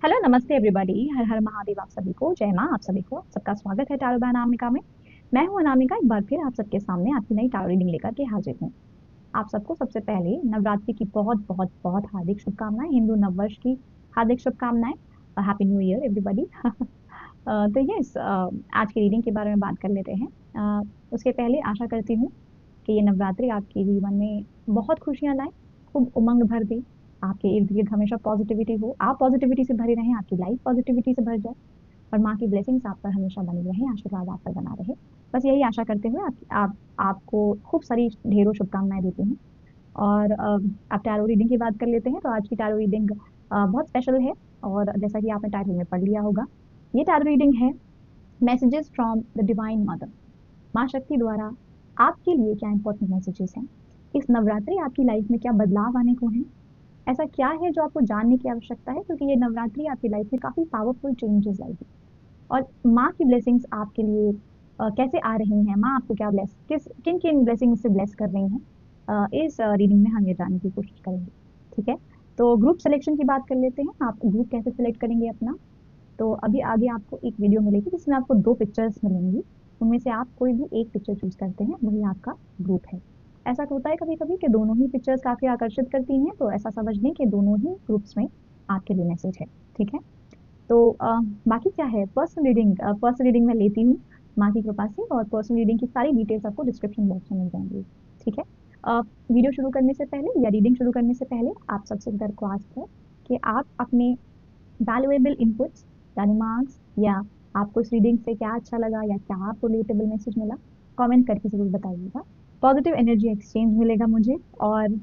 Hello नमस्ते everybody. हर हर महादेव आप सभी को। जय माँ। आप सभी को सबका स्वागत है टैरो बाय अनामिका में। मैं हूँ अनामिका, एक बार फिर आप सबके सामने आपकी नई टैरो रीडिंग लेकर के हाजिर हूँ। आप सबको सबसे पहले नवरात्रि की बहुत बहुत बहुत हार्दिक शुभकामनाएं, हिंदू नववर्ष की हार्दिक शुभकामनाएं। Happy new year everybody. तो यस, आज की रीडिंग के बारे में बात कर लेते हैं। उसके पहले आशा करती हूँ कि ये नवरात्रि आपके जीवन में बहुत खुशियां लाए, खूब उमंग भर दे। आपके इर्द गिर्द हमेशा पॉजिटिविटी हो, आप पॉजिटिविटी से भरे रहें, आपकी लाइफ पॉजिटिविटी से भर जाए और माँ की ब्लेसिंग्स आप पर हमेशा बनी रहे, आशीर्वाद आप पर बना रहे। बस यही आशा करते हुए आपको खूब सारी ढेरों शुभकामनाएं देती हूँ। और अब टैरो रीडिंग की बात कर लेते हैं। तो आज की टैरो रीडिंग बहुत स्पेशल है और जैसा कि आपने टाइटल में पढ़ लिया होगा, ये टैरो रीडिंग है messages from the divine mother. माँ शक्ति द्वारा आपके लिए क्या इंपॉर्टेंट मैसेजेस हैं, इस नवरात्रि आपकी लाइफ में क्या बदलाव आने को है, ऐसा क्या है जो आपको जानने की आवश्यकता है, क्योंकि ये नवरात्रि आपकी लाइफ में काफी पावरफुल चेंजेस लाएगी। और माँ की ब्लेसिंग्स आपके लिए कैसे आ रही हैं, माँ आपको क्या ब्लेस किस किन किन ब्लेसिंग से ब्लेस कर रही हैं, इस रीडिंग में हम ये जानने की कोशिश करेंगे। ठीक है। तो ग्रुप सिलेक्शन की बात कर लेते हैं। आप ग्रुप कैसे सिलेक्ट करेंगे अपना, तो अभी आगे आपको एक वीडियो मिलेगी जिसमें आपको दो पिक्चर्स मिलेंगी। उनमें से आप कोई भी एक पिक्चर चूज करते हैं, वही आपका ग्रुप है। ऐसा होता है कभी कभी कि दोनों ही पिक्चर्स काफी आकर्षित करती हैं, तो ऐसा समझ लें कि दोनों ही ग्रुप्स में आपके लिए मैसेज है। ठीक है। तो बाकी क्या है, पर्सनल रीडिंग मैं लेती हूँ माँ की कृपा से, और पर्सनल रीडिंग की सारी डिटेल्स आपको डिस्क्रिप्शन बॉक्स में मिल जाएंगी। ठीक है। वीडियो शुरू करने से पहले या रीडिंग शुरू करने से पहले आप सबसे दरख्वास्त है कि आप अपने वैल्यूएबल इनपुट्स या रिमार्क्स, या आपको इस रीडिंग से क्या अच्छा लगा या क्या आपको रिलेटेबल मैसेज मिला, कमेंट करके जरूर बताइएगा। पॉजिटिव एनर्जी एक्सचेंज मिलेगा मुझे और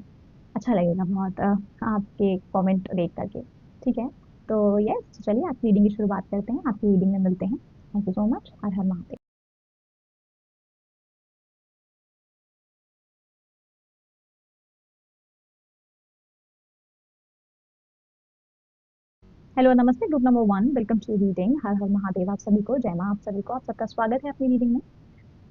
अच्छा लगेगा बहुत आपके कमेंट देख करके। ठीक है। तो यस, चलिए आपकी रीडिंग की शुरुआत करते हैं, आपकी रीडिंग में मिलते हैं। Thank you so much. हर हर महादेव। हेलो नमस्ते group number one, welcome to reading. हर हर महादेव आप सभी को। जय माँ। आप सभी को, आप सबका स्वागत है अपनी रीडिंग में।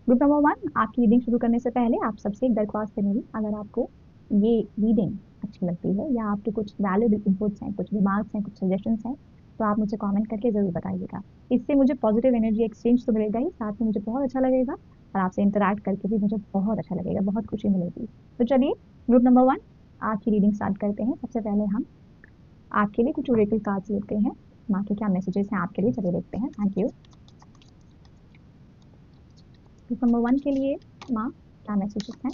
ग्रुप नंबर वन, आपकी रीडिंग शुरू करने से पहले आप सबसे एक दरख्वास्त है मेरी, अगर आपको ये रीडिंग अच्छी लगती है या आपके कुछ वैल्यूएबल इनपुट्स हैं, कुछ रिमार्क्स हैं, कुछ सजेशंस हैं, तो आप मुझे कमेंट करके जरूर बताइएगा। इससे मुझे पॉजिटिव एनर्जी एक्सचेंज तो मिलेगा ही, साथ में मुझे बहुत अच्छा लगेगा और आपसे इंटरेक्ट करके भी मुझे बहुत अच्छा लगेगा, बहुत खुशी मिलेगी। तो चलिए ग्रुप नंबर वन, आज की रीडिंग स्टार्ट करते हैं। सबसे पहले हम आपके लिए कुछ ओरेकल कार्ड्स लेते हैं। माँ के क्या मैसेजेस हैं आपके लिए, चलिए देखते हैं। Thank you. Group number one के लिए माँ क्या मैसेजेस हैं।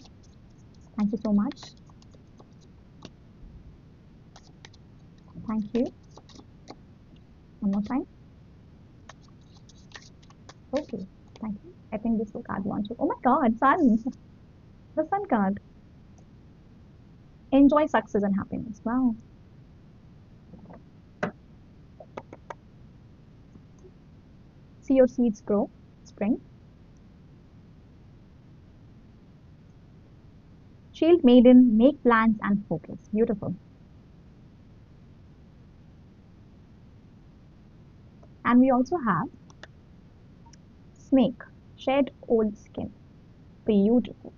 Thank you so much. Thank you. One more time. Okay. Thank you. I think this card wants to. Oh my God, sun. The sun card. Enjoy success and happiness. Wow. See your seeds grow. Spring. Shield maiden. Make plans and focus. Beautiful. And we also have snake. Shed old skin. Beautiful.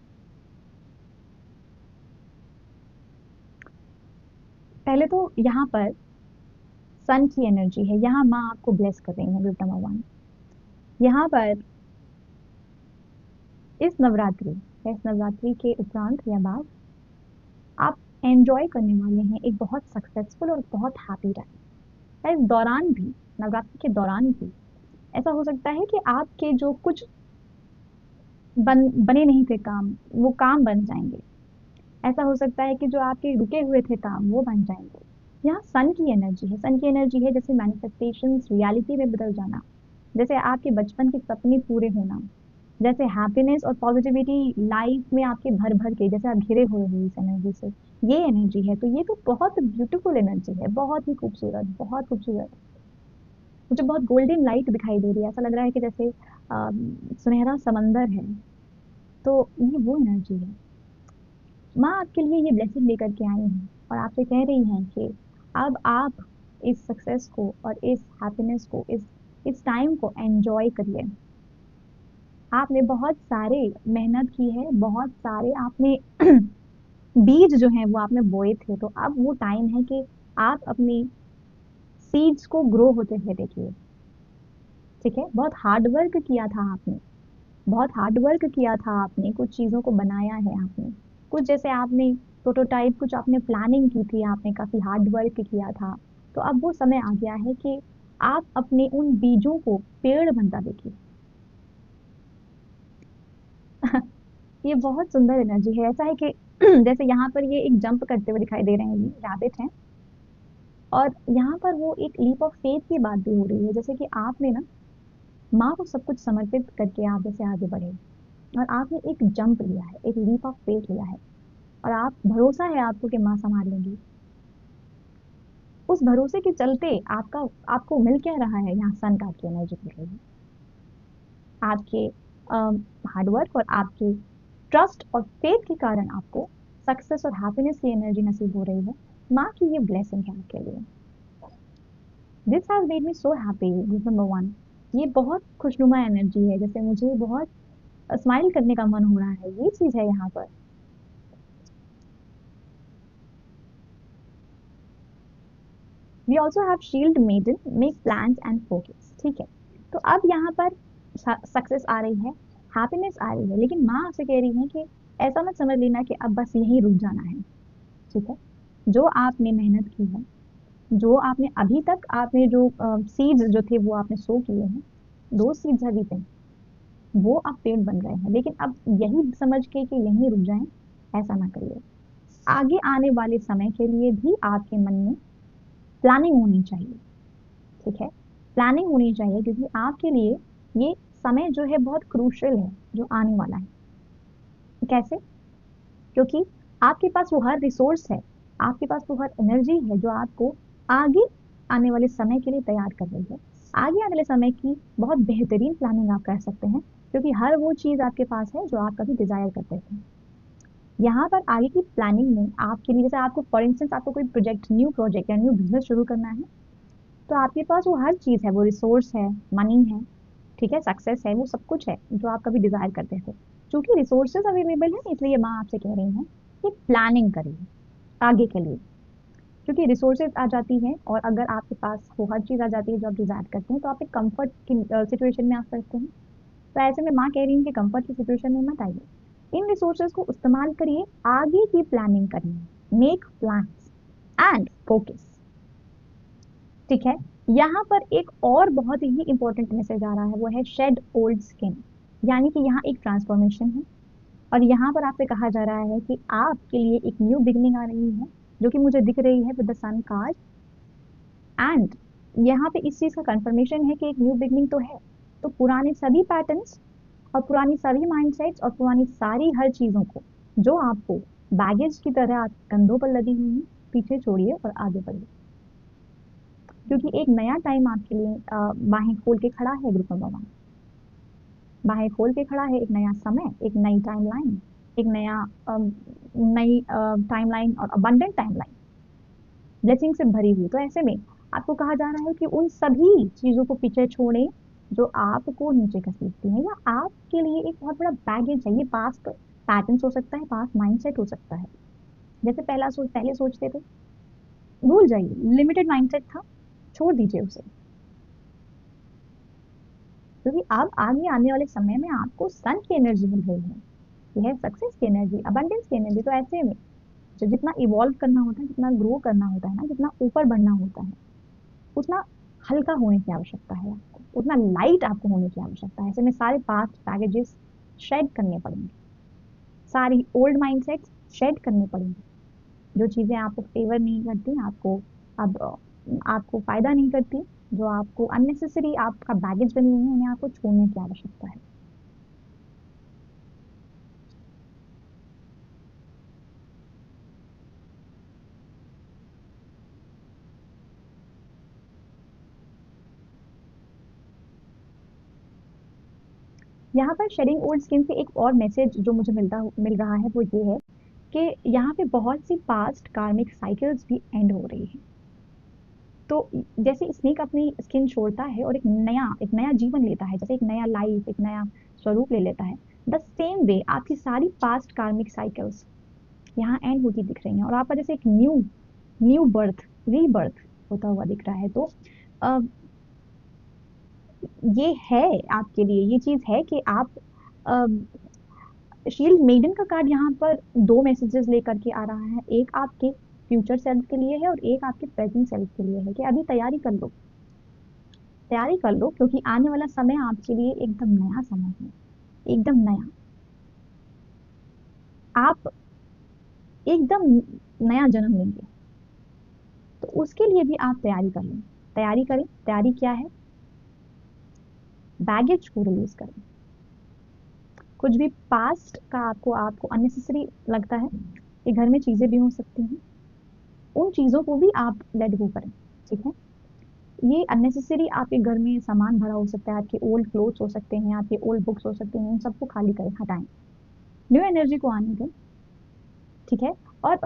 पहले तो यहाँ पर सन की energy है, यहाँ माँ आपको bless कर रही है ग्रुप नंबर वन। यहाँ पर इस नवरात्रि के उपरांत या बाद आप एंजॉय करने वाले हैं एक बहुत सक्सेसफुल और बहुत हैप्पी टाइम। इस दौरान भी, नवरात्रि के दौरान भी ऐसा हो सकता है कि आपके जो कुछ बने नहीं थे काम, वो काम बन जाएंगे। ऐसा हो सकता है कि जो आपके रुके हुए थे काम, वो बन जाएंगे। यहाँ सन की एनर्जी है। सन की एनर्जी है जैसे मैनिफेस्टेशंस रियलिटी में बदल जाना, जैसे आपके बचपन के सपने पूरे होना, जैसे हैप्पीनेस और पॉजिटिविटी लाइफ में आपके भर भर के, जैसे आप घिरे हुए हो इस एनर्जी से। ये एनर्जी है, तो ये तो बहुत ब्यूटीफुल एनर्जी है, बहुत ही खूबसूरत, बहुत खूबसूरत। मुझे बहुत गोल्डन लाइट दिखाई दे रही है, ऐसा लग रहा है कि जैसे सुनहरा समंदर है। तो ये वो एनर्जी है। माँ आपके लिए ये ब्लेसिंग लेकर के आई हैं और आपसे कह रही हैं कि अब आप इस सक्सेस को और इस हैप्पीनेस को, इस टाइम को एंजॉय करिए। आपने बहुत सारे मेहनत की है, बहुत सारे आपने बीज जो हैं वो आपने बोए थे, तो अब वो टाइम है कि आप अपनी सीड्स को ग्रो होते हुए देखिए। ठीक है, बहुत हार्ड वर्क किया था आपने, बहुत हार्ड वर्क किया था आपने, कुछ चीजों को बनाया है आपने, कुछ जैसे आपने प्रोटोटाइप, कुछ आपने प्लानिंग की थी, आपने काफी हार्ड वर्क किया था। तो अब वो समय आ गया है कि आप अपने उन बीजों को पेड़ बनता देखिए। ये बहुत सुंदर एनर्जी है। ऐसा है कि जैसे यहाँ पर ये एक जंप करते हुए दिखाई दे रहे हैं, ये रैबिट हैं, और यहाँ पर वो एक लीप ऑफ फेथ की बात भी हो रही है, जैसे कि आपने ना माँ को सब कुछ समर्पित करके आप जैसे आगे बढ़े, और आपने एक जंप लिया है, एक लीप ऑफ फेथ लिया है, और आप भरोसा है आपको कि माँ संभाल लेंगी। उस भरोसे के चलते आपका आपको मिल क्या रहा है, यहाँ सन कार्ड की एनर्जी मिल रही है। आपके हार्डवर्क और आपके ट्रस्ट और फेथ के कारण आपको सक्सेस और हैप्पीनेस की एनर्जी नसीब हो रही है। माँ की ये ब्लेसिंग है आपके लिए। This has made me so happy, number one. ये बहुत खुशनुमा एनर्जी है, जैसे मुझे बहुत स्माइल करने का मन हो रहा है, ये चीज है यहाँ पर। We also have shield maiden, make plans and focus. ठीक है, तो अब यहाँ पर सक्सेस आ रही है, हैप्पीनेस आ रही है, लेकिन माँ आपसे कह रही है कि ऐसा मत समझ लेना कि अब बस यहीं रुक जाना है। ठीक है, जो आपने मेहनत की है, जो आपने अभी तक आपने जो सीड्स जो थे वो आपने सो किए हैं, दो सीड्स अभी थे, वो अब पेड़ बन गए हैं, लेकिन अब यही समझ के कि यहीं रुक जाएं, ऐसा ना करिए। आगे आने वाले समय के लिए भी आपके मन में प्लानिंग होनी चाहिए। ठीक है, प्लानिंग होनी चाहिए, क्योंकि आपके लिए ये समय जो है बहुत क्रूशियल है जो आने वाला है। कैसे? क्योंकि आपके पास वो हर रिसोर्स है, आपके पास वो हर एनर्जी है जो आपको आगे आने वाले समय के लिए तैयार कर रही है। आगे आने वाले समय की बहुत बेहतरीन प्लानिंग आप कर सकते हैं, क्योंकि हर वो चीज आपके पास है जो आप कभी डिजायर करते थे। यहाँ पर आगे की प्लानिंग में आपके लिए, जैसे आपको फॉर इंस्टेंस आपको कोई प्रोजेक्ट, न्यू प्रोजेक्ट या न्यू बिजनेस शुरू करना है, तो आपके पास वो हर चीज है, वो रिसोर्स है, मनी है, ठीक है, सक्सेस है, वो सब कुछ है जो आप कभी डिजायर करते थे। क्योंकि रिसोर्सेज अवेलेबल है, इसलिए माँ आपसे कह रही है कि प्लानिंग करिए आगे के लिए। क्योंकि रिसोर्सेज आ जाती है, और अगर आपके पास वो हर चीज आ जाती है जो आप डिजायर करते हैं, तो आप एक कंफर्ट की सिचुएशन में आ सकते हैं। तो ऐसे में माँ कह रही है कि कंफर्ट की सिचुएशन में मत आइए, इन रिसोर्सेज को इस्तेमाल करिए, आगे की प्लानिंग करिए, मेक प्लान्स एंड फोकस। ठीक है, यहाँ पर एक और बहुत ही इंपॉर्टेंट मैसेज आ रहा है, वो है शेड ओल्ड स्किन। यानी कि यहाँ एक ट्रांसफॉर्मेशन है, और यहाँ पर आपसे कहा जा रहा है कि आपके लिए एक न्यू बिगनिंग आ रही है, जो कि मुझे दिख रही है with the sun card. And यहाँ पे इस चीज का कंफर्मेशन है कि एक न्यू बिगनिंग तो है, तो पुराने सभी पैटर्न्स और पुरानी सभी माइंडसेट्स और पुरानी सारी हर चीजों को, जो आपको बैगेज की तरह आपके कंधों पर लदी हुई है, पीछे छोड़िए और आगे बढ़िए। क्योंकि एक नया टाइम आपके लिए बाहें खोल के खड़ा है, ग्रुप नंबर वन बाहें खोल के खड़ा है, एक नया समय, एक नई टाइमलाइन, एक नया नई टाइमलाइन और अबंडेंट टाइमलाइन, ब्लेसिंग से भरी हुई। तो ऐसे में आपको कहा जा रहा है कि उन सभी चीजों को पीछे छोड़ें जो आपको नीचे घसीटती हैं, या आपके लिए एक बहुत बड़ा बैगेज है। ये पास्ट पैटर्न्स हो सकता है, पास्ट माइंडसेट हो सकता है, जैसे पहले सोचते थे, भूल जाइए, लिमिटेड माइंडसेट था, छोड़ दीजिए उसे। क्योंकि अब आगे आने वाले समय में आपको सन की एनर्जी मिल रही है, यह है सक्सेस की एनर्जी, अबंडेंस की एनर्जी। तो ऐसे में जो जितना इवॉल्व करना होता है, जितना ग्रो करना होता है ना, जितना ऊपर बढ़ना होता है, उतना हल्का होने की आवश्यकता है आपको, उतना लाइट आपको होने की आवश्यकता है। ऐसे में सारे पास्ट बैगेजेस शेड करने पड़ेंगे, सारी ओल्ड माइंडसेट्स शेड करने पड़ेंगे, जो चीजें आपको फेवर नहीं करती, आपको अब आपको फायदा नहीं करती, जो आपको अननेसेसरी आपका बैगेज बनी हुई है, उन्हें आपको छोड़ने की आवश्यकता है। यहाँ पर शेडिंग ओल्ड स्किन से एक और मैसेज जो मुझे मिल रहा है, वो ये है कि यहाँ पे बहुत सी पास्ट कार्मिक साइकिल्स भी एंड हो रही है। तो जैसे स्नेक अपनी स्किन छोड़ता है और एक नया जीवन लेता है, जैसे एक नया लाइफ, एक नया स्वरूप ले लेता है, द सेम वे आपकी सारी पास्ट कार्मिक साइकिल्स यहाँ एंड होती दिख रही हैं, और आपका जैसे एक न्यू न्यू बर्थ, रीबर्थ होता हुआ दिख रहा है। तो अ, ये है आपके लिए, ये चीज है कि आप शील्ड मेडन का कार्ड यहाँ पर दो मैसेजेस लेकर के आ रहा है। एक आपके फ्यूचर सेल्फ के लिए है और एक आपके प्रेजेंट सेल्फ के लिए है कि अभी तैयारी कर लो, तैयारी कर लो, क्योंकि आने वाला समय आपके लिए एकदम नया समय है, एकदम नया। आप एकदम नया जन्म लेंगे, तो उसके लिए भी आप तैयारी कर लें। तैयारी करें। तैयारी क्या है? बैगेज को रिलीज करें। कुछ भी पास्ट का आपको आपको अननेसेसरी लगता है, ये घर में चीजें भी हो सकती हैं, उन चीजों को भी आप लेट गो करें। ठीक है? ये अननेसेसरी आपके घर में सामान भरा हो सकता है, आपके ओल्ड क्लोथ्स हो सकते हैं, आपके ओल्ड बुक्स हो सकते हैं, उन सबको खाली करें, हटाएं, न्यू एनर्जी को आने दें। ठीक है? और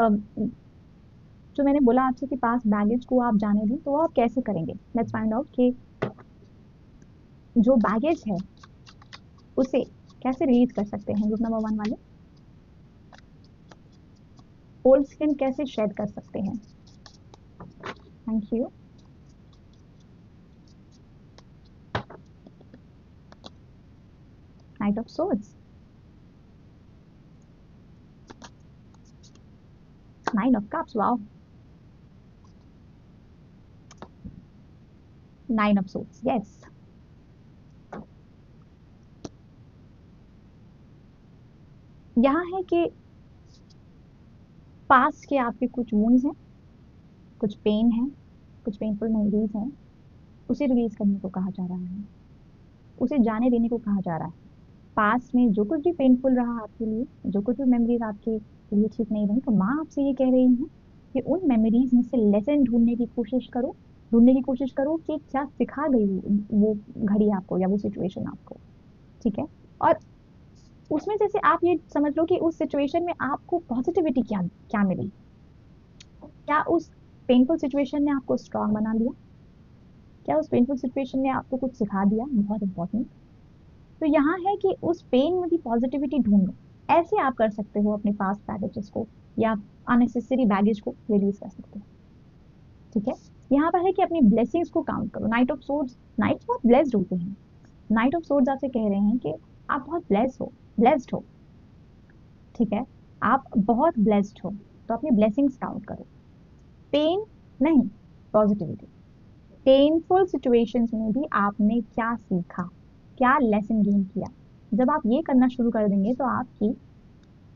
जो मैंने बोला आपसे कि पास बैगेज को आप जाने दें, तो आप कैसे करेंगे? लेट्स फाइंड आउट कि जो बैगेज है उसे कैसे रिलीज कर सकते हैं। ग्रुप नंबर 1 वाले, ओल्ड स्किन कैसे शेड कर सकते हैं? Thank you. Night of swords, nine of cups, wow, nine of swords, yes. यहाँ है कि पास्ट के आपके कुछ वुंड्स हैं, कुछ पेन है, कुछ पेनफुल मेमोरीज हैं, उसे रिलीज करने को कहा जा रहा है, उसे जाने देने को कहा जा रहा है। पास्ट में जो कुछ भी पेनफुल रहा आपके लिए, जो कुछ भी मेमोरीज आपके लिए ठीक नहीं रही, तो माँ आपसे ये कह रही है कि उन मेमोरीज में से लेसन ढूंढने की कोशिश करो, ढूंढने की कोशिश करो कि क्या सिखा गई वो घड़ी आपको या वो सिचुएशन आपको। ठीक है? और उसमें जैसे आप ये समझ लो कि उस सिचुएशन में आपको पॉजिटिविटी क्या क्या मिली, क्या उस पेनफुल सिचुएशन ने आपको स्ट्रांग बना लिया, क्या उस पेनफुल सिचुएशन ने आपको कुछ सिखा दिया, बहुत इंपॉर्टेंट। तो यहाँ है कि उस पेन में भी पॉजिटिविटी ढूंढो। ऐसे आप कर सकते हो अपने पास्ट बैगेजेस को या अननेसेसरी बैगेज को रिलीज कर सकते हो। ठीक है? यहाँ पर है कि अपनी ब्लेसिंग्स को काउंट करो। नाइट ऑफ सोर्ड्स, नाइट्स बहुत ब्लेस्ड होते हैं। नाइट ऑफ सोर्ड्स आपसे कह रहे हैं कि आप बहुत ब्लेस्ड हो। ठीक है? आप बहुत ब्लेस्ड हो, तो अपनी ब्लेसिंग्स काउंट करो। पेन नहीं, पॉजिटिविटी। पेनफुल सिचुएशंस में भी आपने क्या सीखा, क्या लेसन गेन किया। जब आप ये करना शुरू कर देंगे तो आपकी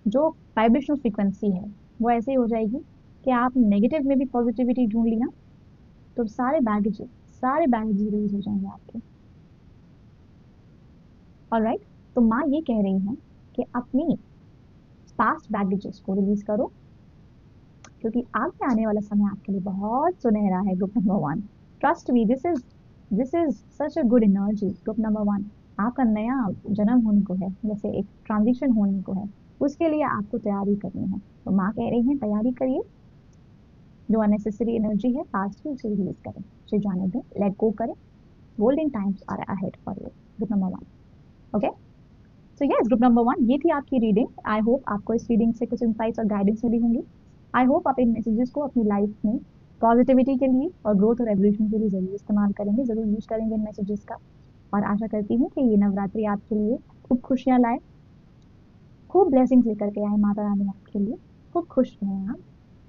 जो वाइब्रेशनल फ्रीक्वेंसी है वो ऐसे ही हो जाएगी कि आप नेगेटिव में भी पॉजिटिविटी ढूंढ ली ना, तो सारे बैगेज रिलीज हो जाएंगे आपके। ऑलराइट? तो माँ ये कह रही है कि अपनी पास्ट बैगेजेस को रिलीज करो, क्योंकि आगे आने वाला समय आपके लिए बहुत सुनहरा है। Group number 1, trust me, this is such a good energy. Group number 1, आपका नया जन्म होने को है, जैसे एक ट्रांजिशन होने को है, उसके लिए आपको तैयारी करनी है। तो माँ कह रही है तैयारी करिए, जो अननेसेसरी एनर्जी है पास्ट की उसे रिलीज करें, उसे जाने दें, लेट गो करें। Golden times are ahead for you. Group number 1, okay? So yes, group number 1, ये थी आपकी रीडिंग। आई होप आपको इस रीडिंग से कुछ इंसाइट्स और गाइडेंस मिली होंगी। आई होप आप इन मैसेजेस को अपनी लाइफ में पॉजिटिविटी के लिए और ग्रोथ और एवोल्यूशन के लिए जरूर इस्तेमाल करेंगे, जरूर यूज करेंगे इन मैसेजेस का। और आशा करती हूँ कि ये नवरात्रि आपके लिए खूब खुशियां लाए, खूब ब्लेसिंग्स लेकर के आए माता रानी आपके लिए। खूब खुश रहें आप,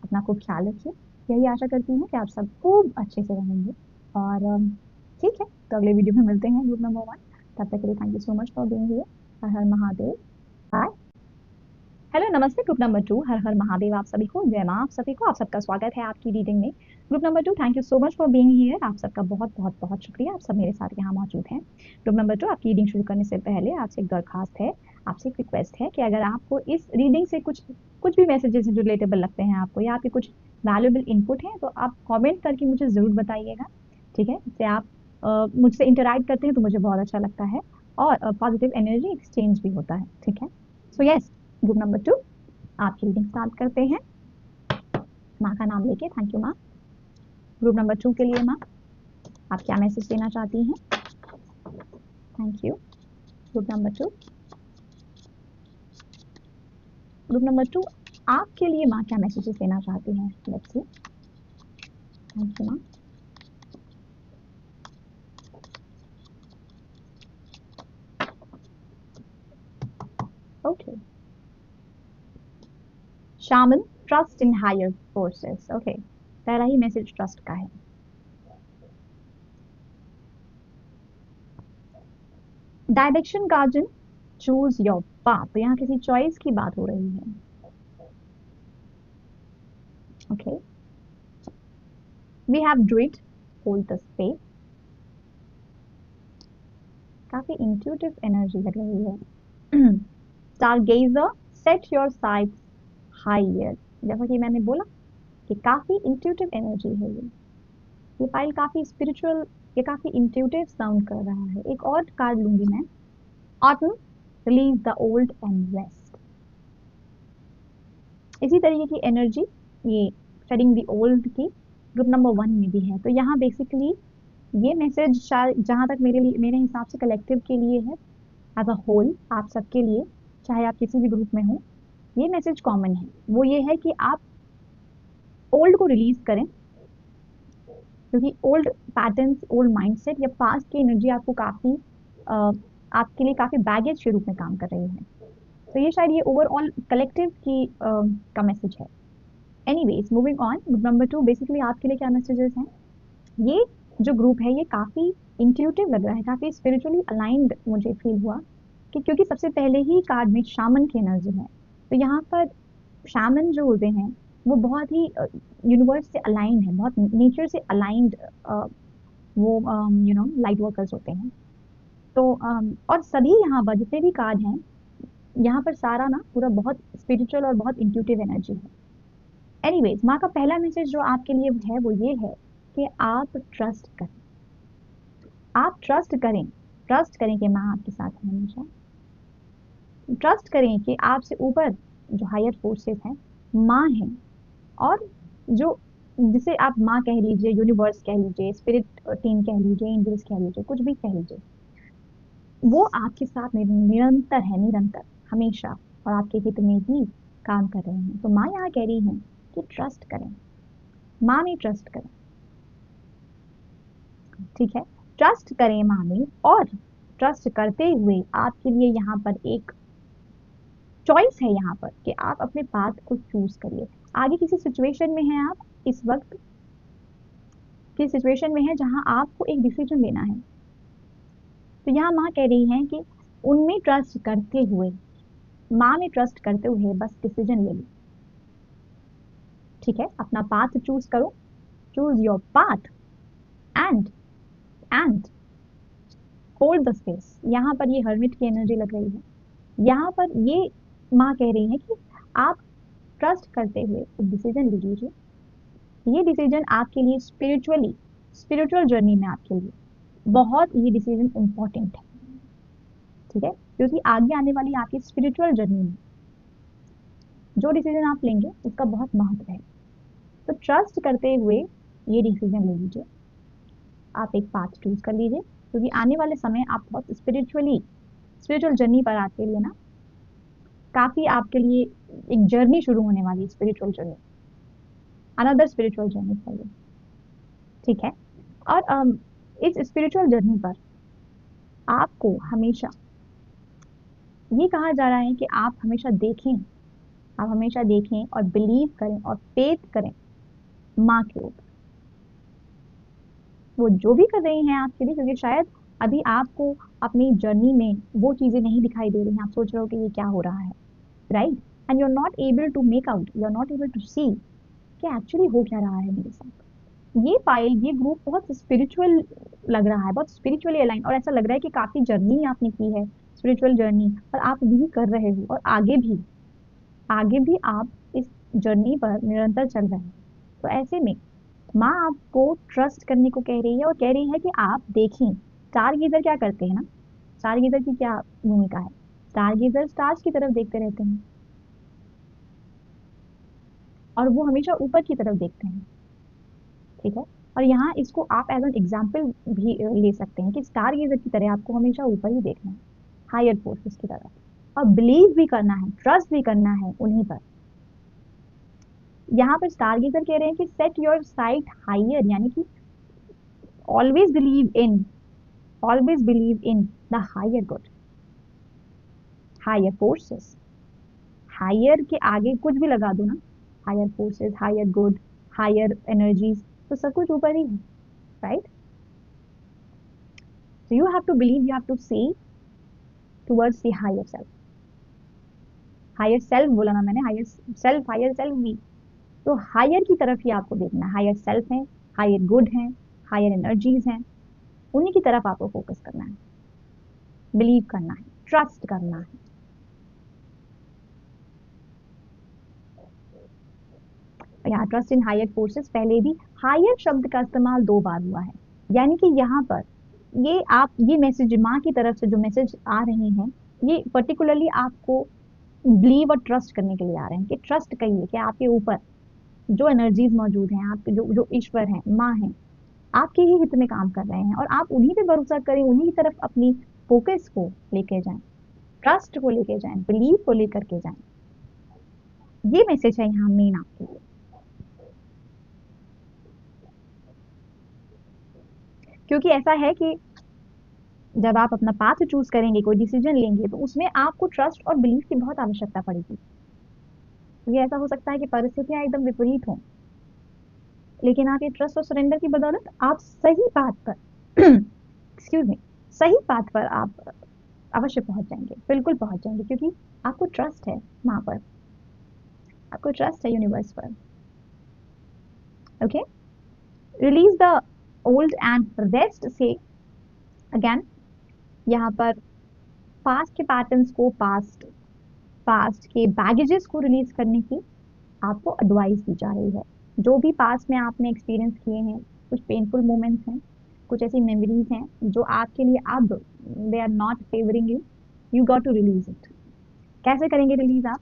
अपना खूब ख्याल रखिए। यही आशा करती हूँ कि आप सब खूब अच्छे से रहेंगे। और ठीक है, तो अगले वीडियो में मिलते हैं ग्रुप नंबर 1। तब तक के लिए thank you so much for being here. Har her Mahadev. Bye. Hello, नमस्ते ग्रुप नंबर 2, हर हर महादेव आप सभी को, जय माँ आप सभी को, आप सबका स्वागत है आपकी रीडिंग में। Group number 2, thank you so much for being here. आप सबका बहुत बहुत बहुत शुक्रिया, आप सब मेरे साथ यहाँ मौजूद हैं। ग्रुप नंबर 2, आपकी रीडिंग शुरू करने से पहले आपसे एक दरखास्त है, आपसे एक रिक्वेस्ट है कि अगर आपको इस रीडिंग से कुछ कुछ भी मैसेजेस जो रिलेटेबल लगते हैं आपको, या आपके कुछ वैल्यूएबल इनपुट है, तो आप कॉमेंट करके मुझे जरूर बताइएगा। ठीक है? इससे आप मुझसे इंटरैक्ट करते हैं तो मुझे बहुत अच्छा लगता है, और पॉजिटिव एनर्जी एक्सचेंज भी होता है। ठीक है? सो यस, ग्रुप नंबर 2, आपकी रीडिंग स्टार्ट करते हैं माँ का नाम लेके। थैंक यू माँ। ग्रुप नंबर 2 के लिए माँ, आप क्या मैसेज देना चाहती हैं? Thank you. Group number 2, group number 2, आपके लिए माँ क्या मैसेजेस देना चाहती हैं? Let's see. थैंक यू माँ। Okay, shaman trust in higher forces. Okay, पहला ही मैसेज ट्रस्ट का है। Direction guardian choose your path, तो यहाँ किसी चॉइस की बात हो रही है। Okay, we have druid hold the space, काफी इंट्यूटिव एनर्जी लग रही है। Stargazer set your sights higher, जैसा कि मैंने बोला कि काफी इंट्यूटिव एनर्जी है ये फाइल काफी स्पिरिचुअल, ये काफी इंट्यूटिव साउंड कर रहा है। एक और कार्ड लूंगी मैं, autumn release the old and rest. इसी तरीके की एनर्जी ये शेडिंग द ओल्ड की ग्रुप नंबर 1 में भी है। तो यहाँ बेसिकली ये मैसेज शायद जहां तक मेरे लिए, मेरे हिसाब से कलेक्टिव के लिए है, एज अ होल आप सबके लिए, चाहे आप किसी भी ग्रुप में हो, ये मैसेज कॉमन है। वो ये है कि आप ओल्ड को रिलीज करें, क्योंकि ओल्ड पैटर्न्स, ओल्ड माइंडसेट या पास्ट की एनर्जी आपको काफी आपके लिए काफी बैगेज के रूप में काम कर रही है। तो ये शायद ये ओवरऑल कलेक्टिव की का मैसेज है। Anyways moving on, group number 2 basically आपके लिए क्या मैसेजेस हैं। ये जो ग्रुप है ये काफी इंट्यूटिव लग रहा है, काफी स्पिरिचुअली अलाइंड मुझे फील हुआ कि क्योंकि सबसे पहले ही कार्ड में शामन की एनर्जी है। तो यहाँ पर शामन जो होते हैं वो बहुत ही यूनिवर्स से अलाइंड है, बहुत नेचर से अलाइंड वो लाइट वर्कर्स होते हैं। तो और सभी यहाँ पर जितने भी कार्ड हैं यहाँ पर सारा ना पूरा बहुत स्पिरिचुअल और बहुत इंट्यूटिव एनर्जी है। एनीवेज माँ का पहला मैसेज जो आपके लिए है वो ये है कि आप ट्रस्ट करें, आप ट्रस्ट करें कि माँ आपके साथ है हमेशा। ट्रस्ट करें कि आपसे ऊपर जो हायर फोर्सेस हैं माँ हैं, और जो जिसे आप माँ कह लीजिए, यूनिवर्स कह लीजिए, स्पिरिट टीम कह लीजिए, एंजल्स कह लीजिए, कुछ भी कह लीजिए, वो आपके साथ निरंतर है, निरंतर हमेशा, और आपके हित में ही काम कर रहे हैं। तो माँ यहाँ कह रही हैं कि ट्रस्ट करें, माँ में ट्रस्ट करें। ठीक है, ट्रस्ट करें माँ में, और ट्रस्ट करते हुए आपके लिए यहाँ पर एक चॉइस है यहाँ पर कि आप अपने पाथ को चूज करिए। आगे किसी सिचुएशन में हैं आप, इस वक्त किस सिचुएशन में है जहां आपको एक डिसीजन लेना है, तो यहाँ माँ कह रही हैं कि उनमें ट्रस्ट करते हुए, माँ में ट्रस्ट करते हुए बस डिसीजन ले लो। ठीक है, अपना पाथ चूज करो, choose your path and and hold the space. यहाँ पर ये हर्मिट की एनर्जी लग रही है। यहाँ पर ये माँ कह रही है कि आप ट्रस्ट करते हुए एक डिसीजन ले लीजिए। ये डिसीजन आपके लिए स्पिरिचुअल जर्नी में आपके लिए बहुत ये डिसीजन इंपॉर्टेंट है। ठीक है, क्योंकि आगे आने वाली आपकी स्पिरिचुअल जर्नी में जो डिसीजन आप लेंगे उसका बहुत महत्व है। तो ट्रस्ट करते हुए ये डिसीजन ले लीजिए, आप एक पाथ चूज कर लीजिए, क्योंकि आने वाले समय आप बहुत स्पिरिचुअल जर्नी पर आपके लिए ना काफी आपके लिए एक जर्नी शुरू होने वाली है, spiritual journey, another spiritual journey for you. ठीक है, और इस स्पिरिचुअल जर्नी पर आपको हमेशा ये कहा जा रहा है कि आप हमेशा देखें, आप हमेशा देखें और बिलीव करें और फेथ करें माँ के ऊपर, वो जो भी कर रही हैं आपके लिए, क्योंकि शायद अभी आपको अपनी जर्नी में वो चीजें नहीं दिखाई दे रही हैं, आप सोच रहे हो कि ये क्या हो रहा है, right, and you are not able to make out, you are not able to see कि एक्चुअली हो क्या रहा है मेरे साथ। ये फाइल, ये ग्रुप बहुत स्पिरिचुअल लग रहा है, बहुत स्पिरिचुअली अलाइन, और ऐसा लग रहा है कि काफी जर्नी आपने की है, स्पिरिचुअल जर्नी, और आप भी कर रहे हो, और आगे भी आप इस जर्नी पर निरंतर चल रहे हैं। तो ऐसे में माँ आपको ट्रस्ट करने को कह रही है, और कह रही है कि आप देखें स्टार गीजर क्या करते हैं ना, स्टार गीजर की क्या भूमिका है, स्टार गीजर स्टार्स की तरफ देखते रहते हैं, और वो हमेशा ऊपर की तरफ देखते हैं। ठीक है, और यहाँ इसको आप एज एन एग्जाम्पल भी ले सकते हैं कि स्टार गीजर की तरह आपको हमेशा ऊपर ही देखना है, हायर फोर्सेस की तरफ, और बिलीव भी करना है, ट्रस्ट भी करना है उन्हीं पर। यहाँ पर स्टार गीजर कह रहे हैं कि सेट योर साइट हायर, यानी कि always believe in always believe in the higher good, higher forces, higher के आगे कुछ भी लगा दो ना, higher forces, higher good, higher energies, तो सब कुछ ऊपर ही है, right? So you have to believe, you have to say towards the higher self. Higher self बोला ना मैंने, हायर सेल्फ भी, तो हायर की तरफ ही आपको देखना है। हायर सेल्फ है, हायर गुड है, हायर एनर्जीज हैं, उन्हीं की तरफ आपको फोकस करना है, बिलीव करना है, ट्रस्ट करना है। यहाँ ट्रस्ट इन हायर फोर्सेस, पहले भी हायर शब्द का इस्तेमाल 2 बार हुआ है, यानी कि यहाँ पर ये मैसेज माँ की तरफ से जो मैसेज आ रहे हैं, ये पर्टिकुलरली आपको बिलीव और ट्रस्ट करने के लिए आ रहे हैं, कि ट्रस्ट करिए कि आपके ऊपर जो एनर्जीज मौजूद हैं, आपके जो जो ईश्वर हैं, माँ हैं, आपके ही हित में काम कर रहे हैं, और आप उन्हीं पे भरोसा करें, उन्हीं की तरफ अपनी फोकस को लेके जाएं, ट्रस्ट को लेके जाएं, बिलीव को लेकर के जाएं। ये मैसेज है यहाँ मेन आपके लिए। क्योंकि ऐसा है कि जब आप अपना पाथ चूज करेंगे, कोई डिसीजन लेंगे, तो उसमें आपको ट्रस्ट और बिलीफ की बहुत आवश्यकता पड़ेगी। ये ऐसा हो सकता है कि परिस्थितियां एकदम विपरीत हों, लेकिन आप ये ट्रस्ट और सरेंडर की बदौलत आप सही पाथ पर एक्सक्यूज मी, सही पाथ पर आप अवश्य पहुंच जाएंगे, बिल्कुल पहुंच जाएंगे, क्योंकि आपको ट्रस्ट है माँ पर, आपको ट्रस्ट है यूनिवर्स पर। Okay, release the old and rest से अगेन, यहाँ पर पास्ट के पैटर्न्स को, पास्ट के बैगेजेस को रिलीज करने की आपको एडवाइस दी जा रही है। जो भी पास्ट में आपने एक्सपीरियंस किए हैं, कुछ पेनफुल मोमेंट्स हैं, कुछ ऐसी मेमोरीज हैं जो आपके लिए अब they are not favoring you, you got to release it. कैसे करेंगे रिलीज आप?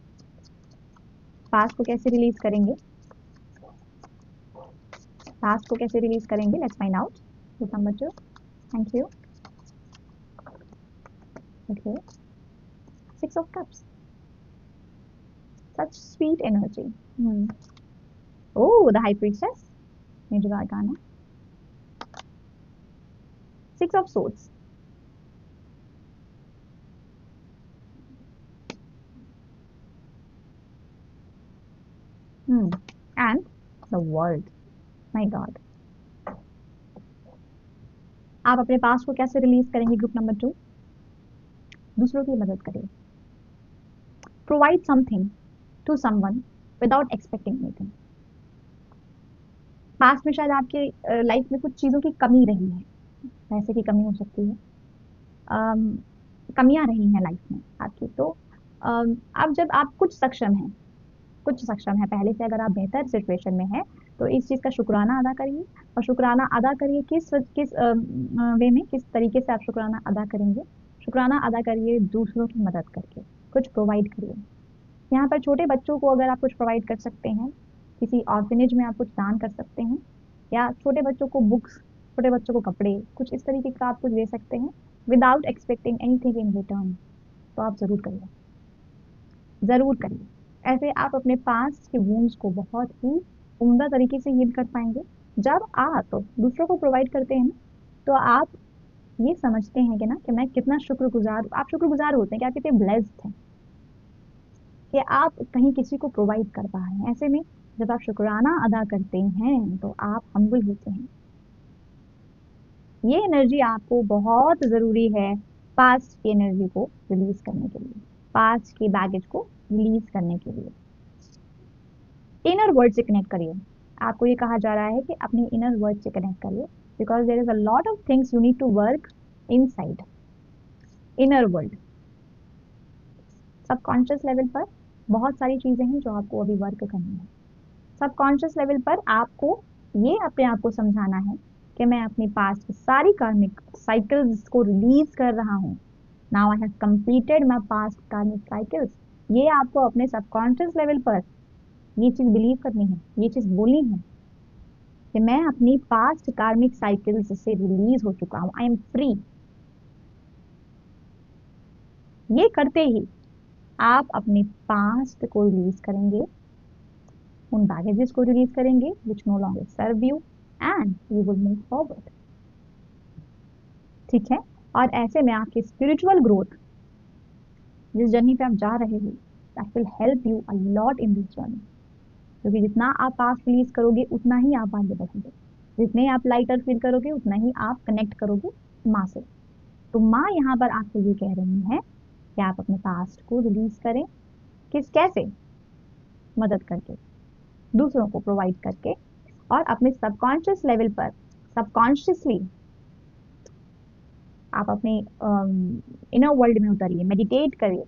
पास्ट को कैसे रिलीज करेंगे? पास्ट को कैसे रिलीज करेंगे? Let's find out. Number 2, thank you. Okay, 6 of cups, such sweet energy. Oh, the high priestess, major arcana. 6 of swords. And the world. My God. आप अपने पास्ट को कैसे रिलीज करेंगे? ग्रुप नंबर 2, दूसरों की मदद करिए। Provide something to someone without expecting anything. Past में शायद आपके लाइफ में कुछ चीजों की कमी रही है, पैसे की कमी हो सकती है, कमियां रही हैं लाइफ में आपकी, तो अब जब आप कुछ सक्षम है पहले से, अगर आप बेहतर सिचुएशन में है, तो इस चीज का शुक्राना अदा करिए। और शुक्राना अदा करिए किस किस वे में, किस तरीके से आप शुक्राना अदा करेंगे? शुक्राना अदा करिए दूसरों की मदद करके, कुछ प्रोवाइड करिए। यहाँ पर छोटे बच्चों को अगर आप कुछ प्रोवाइड कर सकते हैं, किसी ऑर्फनेज में आप कुछ दान कर सकते हैं, या छोटे बच्चों को बुक्स, छोटे बच्चों को कपड़े, कुछ इस तरीके का आप कुछ दे सकते हैं without expecting anything in return, तो आप जरूर करिए, जरूर करिए। ऐसे आप अपने पास्ट के वूंड्स को बहुत ही उम्दा तरीके से हील कर पाएंगे। जब आप दूसरों को प्रोवाइड करते हैं ना, तो आप ये समझते हैं कि ना, कि मैं कितना शुक्रगुजार, आप शुक्रगुजार होते हैं कि आप कितने ब्लेस्ड हैं कि आप कहीं किसी को प्रोवाइड कर पा रहे हैं। ऐसे में जब आप शुक्राना अदा करते हैं, तो आप हम्बल होते हैं। ये एनर्जी आपको बहुत जरूरी है पास्ट की एनर्जी को रिलीज करने के लिए, पास्ट के बैगेज को रिलीज करने के लिए। इनर वर्ल्ड से कनेक्ट करिए। आपको ये कहा जा रहा है कि अपनी इनर वर्ल्ड से कनेक्ट करिए, because there is a lot of things you need to work inside inner world. Subconscious level पर बहुत सारी चीजें हैं जो आपको अभी वर्क करनी है। सबकॉन्शियस लेवल पर आपको ये अपने आप को समझाना है कि मैं अपनी पास्ट की सारी कार्मिक साइकिल्स को रिलीज कर रहा हूँ। Now I have completed my past कार्मिक साइकिल्स। ये आपको अपने सबकॉन्शियस लेवल पर ये चीज बिलीव करनी है, ये चीज बोलनी है कि मैं अपनी पास्ट कार्मिक साइकिल्स से रिलीज हो चुका हूँ, आई एम फ्री। ये करते ही आप अपने पास्ट को रिलीज करेंगे, उन बैगेजेस को रिलीज करेंगे which no longer serve you, and you will move forward. ठीक है? और ऐसे में आपकी स्पिरिचुअल ग्रोथ जिस जर्नी पे आप जा रहे हो, that will help you a lot in this journey. क्योंकि जितना आप पास्ट रिलीज करोगे उतना ही आप आगे बढ़ोगे, जितने आप लाइटर फील करोगे उतना ही आप कनेक्ट करोगे माँ से। तो माँ यहाँ पर आपको ये कह रही है कि आप अपने पास्ट को रिलीज करें। किस कैसे? मदद करके, दूसरों को प्रोवाइड करके, और अपने सबकॉन्शियस लेवल पर सबकॉन्शियसली आप अपने इनर वर्ल्ड में उतरिए, मेडिटेट करिए।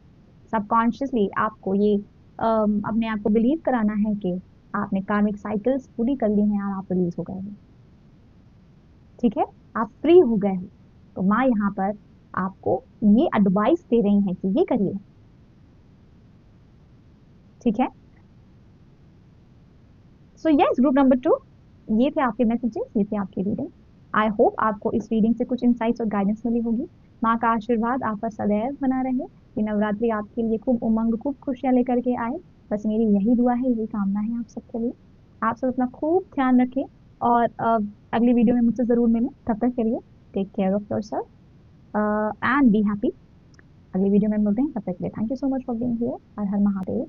सबकॉन्शियसली आपको ये अपने आप को बिलीव कराना है कि आपने कार्मिक साइकिल्स पूरी कर ली हैं और आप रिलीज हो गए हो। ठीक है, आप फ्री हो गए हो। तो माँ यहाँ पर आपको ये एडवाइस दे रही है कि ये करिए। ठीक है, सो यस ग्रुप नंबर 2, ये थे आपके मैसेजेस, ये थे आपकी रीडिंग। आई होप आपको इस रीडिंग से कुछ इंसाइट्स और गाइडेंस मिली होगी। माँ का आशीर्वाद आप पर सदैव बना रहे कि नवरात्रि आपके लिए खूब उमंग, खूब खुशियां लेकर के आए। बस मेरी यही दुआ है, यही कामना है आप सबके लिए। आप सब अपना खूब ध्यान रखें, और अगली वीडियो में मुझसे जरूर मिलें। तब तक के लिए take care of your self and be happy. अगली वीडियो में मिलते हैं, तब तक के लिए thank you so much for being here. Har her Mahadev.